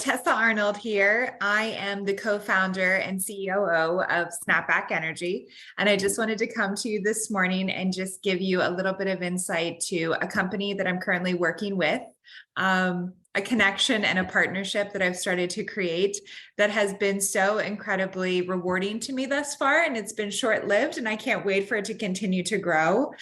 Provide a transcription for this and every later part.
Tessa Arnold here. I am the co-founder and COO of SnapBack Energy. And I just wanted to come to you this morning and just give you a little bit of insight to a company that I'm currently working with, a connection and a partnership that I've started to create that has been so incredibly rewarding to me thus far. And it's been short-lived and I can't wait for it to continue to grow.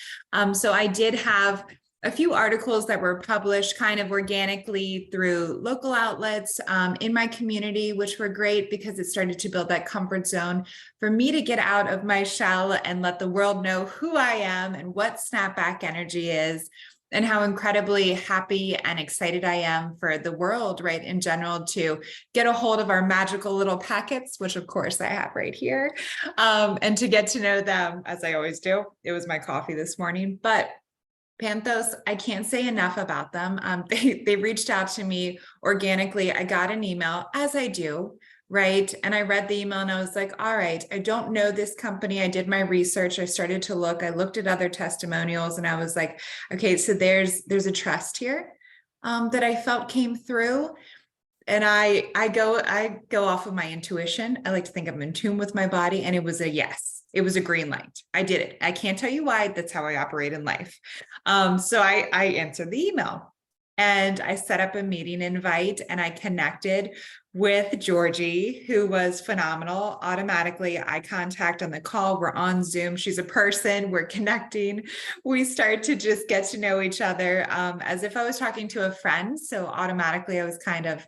So I did have a few articles that were published kind of organically through local outlets in my community, which were great because it started to build that comfort zone for me to get out of my shell and let the world know who I am and what SnapBack Energy is and how incredibly happy and excited I am for the world, right, in general, to get a hold of our magical little packets, which of course I have right here, and to get to know them as I always do. It was my coffee this morning, but Pathos, I can't say enough about them. They reached out to me organically. I got an email, as I do, right? And I read the email and I was like, all right, I don't know this company. I did my research. I started to look. I looked at other testimonials and I was like, okay, so there's a trust here that I felt came through. And I go off of my intuition. I like to think I'm in tune with my body, and it was a yes. It was a green light. I did it. I can't tell you why. That's how I operate in life. So I answered the email and I set up a meeting invite and I connected with Georgie, who was phenomenal. Automatically, eye contact on the call. We're on Zoom. She's a person. We're connecting. We start to just get to know each other as if I was talking to a friend. So automatically, I was kind of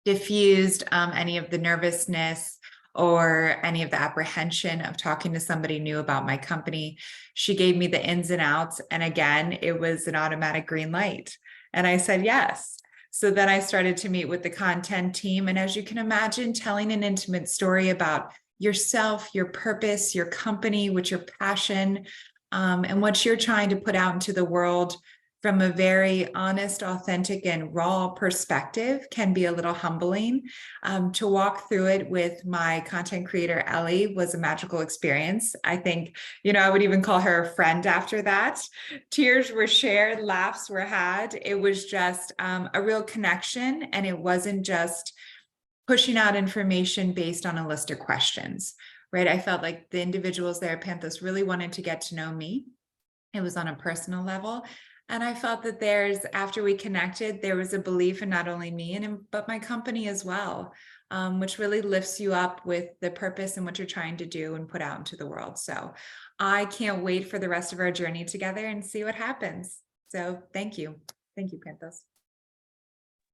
diffused any of the nervousness or any of the apprehension of talking to somebody new about my company. She gave me the ins and outs. And again, it was an automatic green light. And I said, yes. So then I started to meet with the content team. And as you can imagine, telling an intimate story about yourself, your purpose, your company, what your passion, and what you're trying to put out into the world from a very honest, authentic, and raw perspective can be a little humbling. To walk through it with my content creator, Ellie, was a magical experience. I think, I would even call her a friend after that. Tears were shared, laughs were had. It was just a real connection, and it wasn't just pushing out information based on a list of questions, right? I felt like the individuals there at Pathos really wanted to get to know me. It was on a personal level. And I felt that after we connected, there was a belief in not only me, but my company as well, which really lifts you up with the purpose and what you're trying to do and put out into the world. So I can't wait for the rest of our journey together and see what happens. So thank you. Thank you, Pathos.